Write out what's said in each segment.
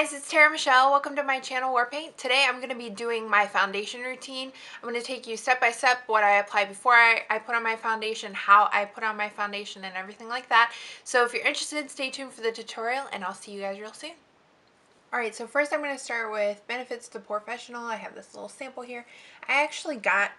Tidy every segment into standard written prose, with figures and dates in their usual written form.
guys, it's Tara Michelle. Welcome to my channel, Warpaint. Today I'm going to be doing my foundation routine. I'm going to take you step by step what I apply before I put on my foundation, how I put on my foundation, and everything like that. So if you're interested, stay tuned for the tutorial, and I'll see you guys real soon. Alright, so first I'm going to start with Benefits to Professional. I have this little sample here. I actually got,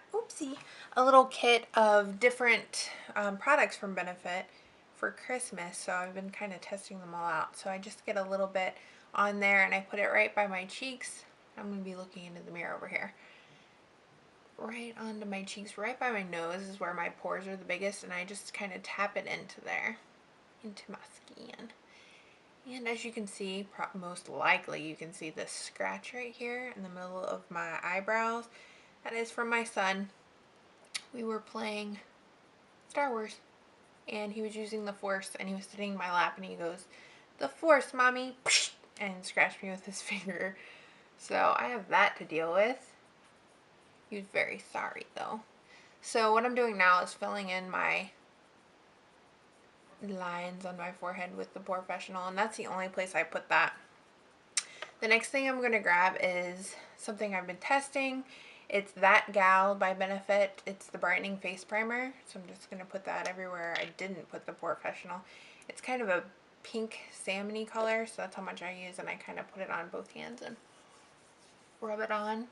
a little kit of different products from Benefit for Christmas, so I've been kind of testing them all out. So I just get a little bit on there and I put it right by my cheeks. I'm going to be looking into the mirror over here. Right onto my cheeks, right by my nose is where my pores are the biggest, and I just kind of tap it into there, into my skin. And as you can see, most likely you can see this scratch right here in the middle of my eyebrows. That is from my son. We were playing Star Wars and he was using the Force and he was sitting in my lap and he goes, "The Force, Mommy," and scratched me with his finger. So I have that to deal with. He was very sorry though. So what I'm doing now is filling in my lines on my forehead with the Professional, and that's the only place I put that. The next thing I'm going to grab is something I've been testing. It's That Gal by Benefit. It's the brightening face primer, so I'm just going to put that everywhere I didn't put the Professional. It's kind of a pink salmony color, so that's how much I use, and I kind of put it on both hands and rub it on.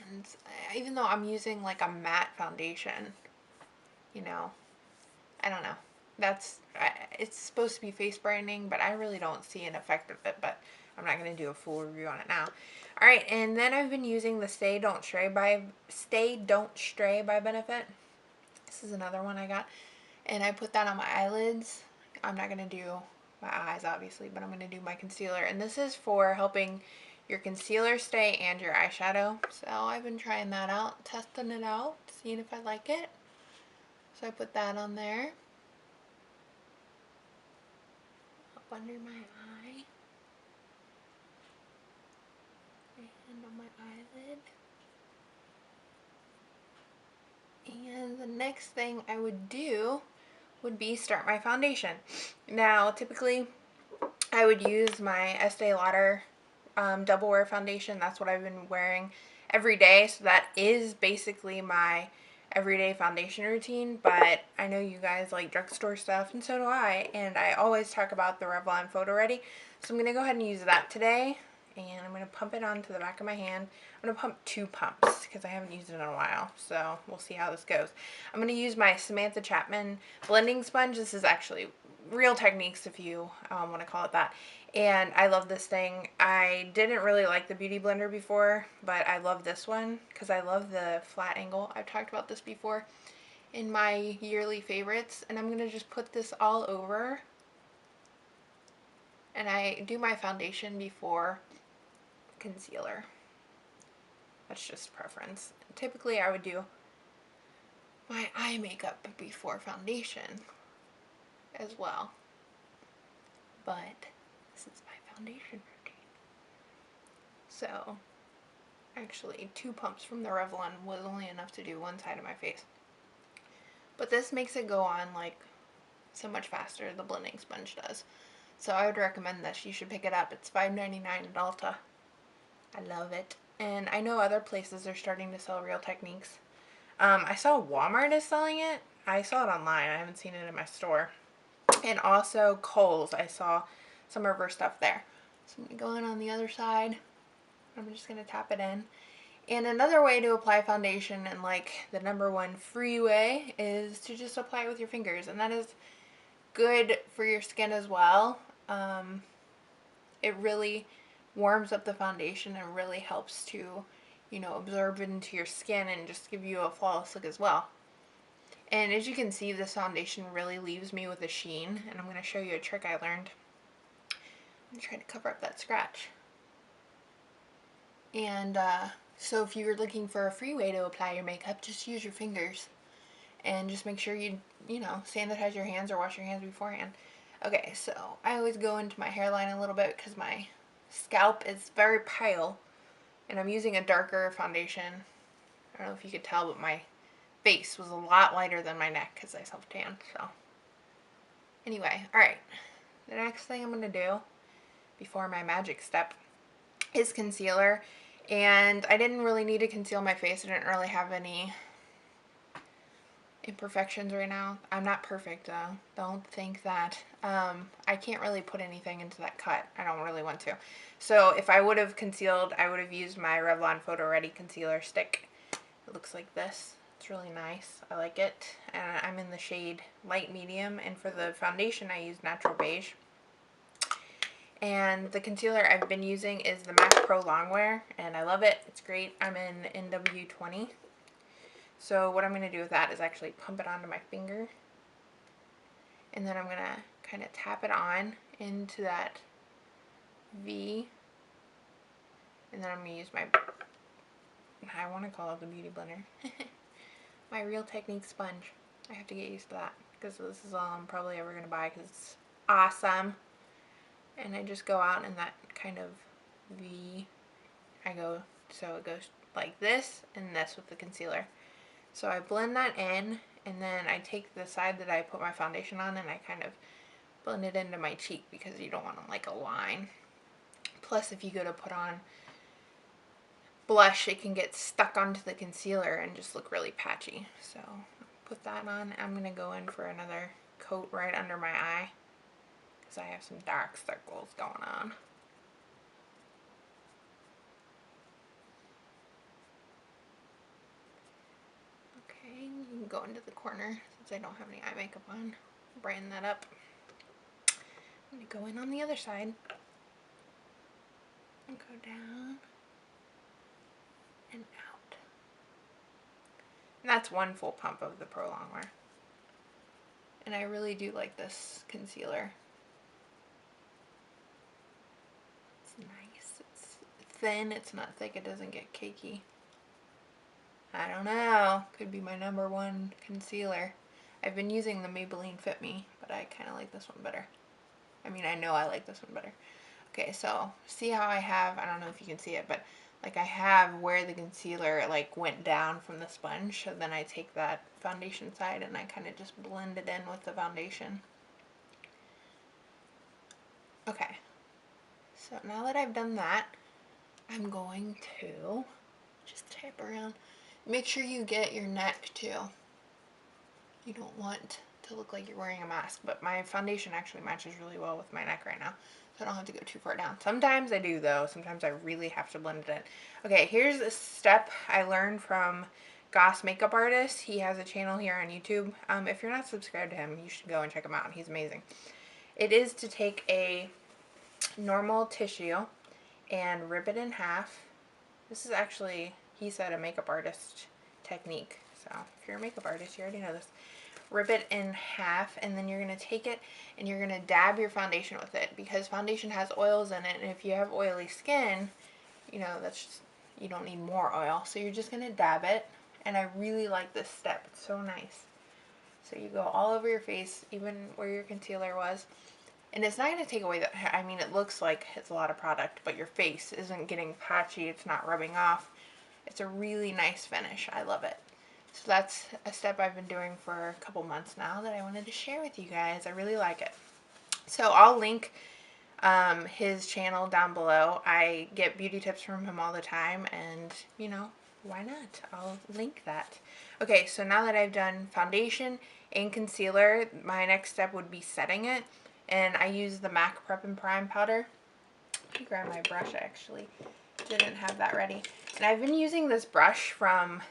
And even though I'm using like a matte foundation, you know, I don't know. It's supposed to be face brightening, but I really don't see an effect of it, but I'm not going to do a full review on it now. Alright, and then I've been using the Stay Don't Stray by Benefit. This is another one I got, and I put that on my eyelids. I'm not going to do my eyes, obviously, but I'm going to do my concealer, and this is for helping your concealer stay and your eyeshadow. So I've been trying that out, testing it out, seeing if I like it. So I put that on there, up under my eye, and on my eyelid. And the next thing I would do would be start my foundation. Now, typically, I would use my Estee Lauder Double Wear foundation. That's what I've been wearing every day, so that is basically my everyday foundation routine. But I know you guys like drugstore stuff, and so do I, and I always talk about the Revlon Photo Ready, so I'm going to go ahead and use that today, and I'm going to pump it onto the back of my hand. I'm going to pump 2 pumps because I haven't used it in a while, so we'll see how this goes. I'm going to use my Samantha Chapman blending sponge. This is actually Real Techniques, if you want to call it that. And I love this thing. I didn't really like the Beauty Blender before, but I love this one because I love the flat angle. I've talked about this before in my yearly favorites, and I'm going to just put this all over. And I do my foundation before concealer. That's just preference. Typically I would do my eye makeup before foundation as well, but this is my foundation routine. So actually 2 pumps from the Revlon was only enough to do one side of my face, but this makes it go on like so much faster, the blending sponge does. So I would recommend this. You should pick it up. It's $5.99 at Ulta. I love it. And I know other places are starting to sell Real Techniques. I saw Walmart is selling it. I saw it online. I haven't seen it in my store. And also Kohl's. I saw some of her stuff there. So I'm going to go in on the other side. I'm just going to tap it in. And another way to apply foundation, and like the #1 free way, is to just apply it with your fingers. And that is good for your skin as well. It really warms up the foundation and really helps to, you know, absorb it into your skin and just give you a flawless look as well. And as you can see, this foundation really leaves me with a sheen, and I'm going to show you a trick I learned. I'm trying to cover up that scratch. And so if you're looking for a free way to apply your makeup, just use your fingers. And just make sure you know, sanitize your hands or wash your hands beforehand. Okay, so I always go into my hairline a little bit because my scalp is very pale, and I'm using a darker foundation. I don't know if you could tell, but my face was a lot lighter than my neck because I self-tanned. So anyway, all right. The next thing I'm going to do before my magic step is concealer. And I didn't really need to conceal my face. I didn't really have any imperfections right now. I'm not perfect though. Don't think that. I can't really put anything into that cut. I don't really want to. So if I would have concealed, I would have used my Revlon Photo Ready concealer stick. It looks like this. It's really nice. I like it. And I'm in the shade light medium. And for the foundation, I use Natural Beige. And the concealer I've been using is the MAC Pro Longwear, and I love it. It's great. I'm in NW20. So what I'm going to do with that is actually pump it onto my finger. And then I'm going to kind of tap it on into that V. And then I'm going to use my, I want to call it the Beauty Blender, my Real Technique sponge. I have to get used to that because this is all I'm probably ever going to buy because it's awesome. And I just go out in that kind of V. So it goes like this and this with the concealer. So I blend that in, and then I take the side that I put my foundation on and I kind of blend it into my cheek because you don't want like a line. Plus, if you go to put on blush, it can get stuck onto the concealer and just look really patchy. So put that on. I'm going to go in for another coat right under my eye because I have some dark circles going on. Okay, you can go into the corner since I don't have any eye makeup on. Brand that up. I'm going to go in on the other side and go down and out. And that's one full pump of the Pro Longwear. And I really do like this concealer. It's nice. It's thin. It's not thick. It doesn't get cakey. I don't know. Could be my #1 concealer. I've been using the Maybelline Fit Me, but I kind of like this one better. I mean, I know I like this one better. Okay, so see how I have, I don't know if you can see it, but like I have where the concealer like went down from the sponge. So then I take that foundation side and I kind of just blend it in with the foundation. Okay, so now that I've done that, I'm going to just tap around. Make sure you get your neck too. You don't want to look like you're wearing a mask, but my foundation actually matches really well with my neck right now, so I don't have to go too far down. Sometimes I do though. Sometimes I really have to blend it in. Okay, here's a step I learned from Goss Makeup Artist. He has a channel here on YouTube. If you're not subscribed to him, you should go and check him out. He's amazing. It is to take a normal tissue and rip it in half. This is actually, he said, a makeup artist technique. So if you're a makeup artist, you already know this. Rip it in half, and then you're going to take it and you're going to dab your foundation with it, because foundation has oils in it, and if you have oily skin, you know, that's just, you don't need more oil. So you're just going to dab it, and I really like this step. It's so nice. So you go all over your face, even where your concealer was. And it's not going to take away the, I mean, it looks like it's a lot of product, but your face isn't getting patchy. It's not rubbing off. It's a really nice finish. I love it. So that's a step I've been doing for a couple months now that I wanted to share with you guys. I really like it. So I'll link his channel down below. I get beauty tips from him all the time, and you know, why not? I'll link that. Okay, so now that I've done foundation and concealer, my next step would be setting it. And I use the MAC Prep and Prime powder. Let me grab my brush, I actually didn't have that ready. And I've been using this brush from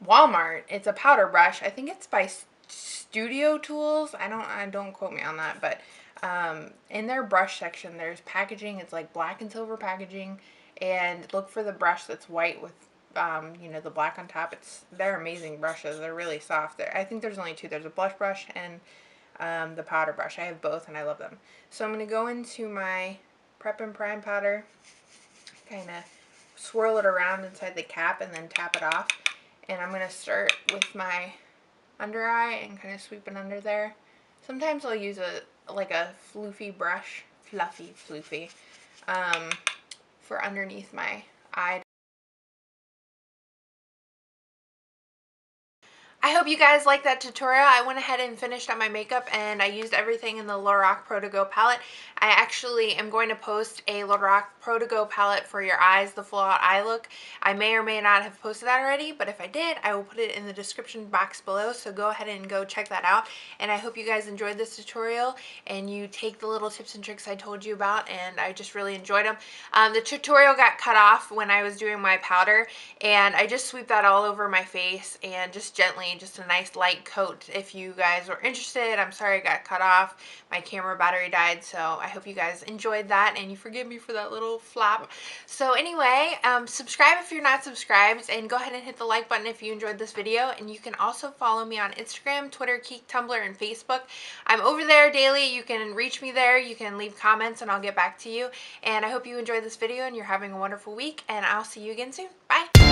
Walmart. It's a powder brush. I think it's by Studio Tools. Don't quote me on that, but in their brush section there's packaging. It's like black and silver packaging, and look for the brush that's white with you know, the black on top. They're amazing brushes. They're really soft. I think there's only two. There's a blush brush and the powder brush. I have both and I love them. So I'm going to go into my Prep and Prime powder, kind of swirl it around inside the cap and then tap it off. And I'm going to start with my under eye and kind of sweep it under there. Sometimes I'll use like a floofy brush, floofy, for underneath my eye I hope you guys liked that tutorial. I went ahead and finished up my makeup and I used everything in the Lorac Pro To Go palette. I actually am going to post a Lorac Pro To Go palette for your eyes, the full out eye look. I may or may not have posted that already, but if I did, I will put it in the description box below, so go ahead and go check that out. And I hope you guys enjoyed this tutorial and you take the little tips and tricks I told you about, and I just really enjoyed them. The tutorial got cut off when I was doing my powder, and I just sweep that all over my face and just gently, just a nice light coat. If you guys were interested, I'm sorry it got cut off. My camera battery died, so I hope you guys enjoyed that and you forgive me for that little flap. So anyway, subscribe if you're not subscribed, and go ahead and hit the like button if you enjoyed this video. And you can also follow me on Instagram, Twitter, Kik, Tumblr, and Facebook. I'm over there daily. You can reach me there. You can leave comments and I'll get back to you. And I hope you enjoyed this video and you're having a wonderful week, and I'll see you again soon. Bye!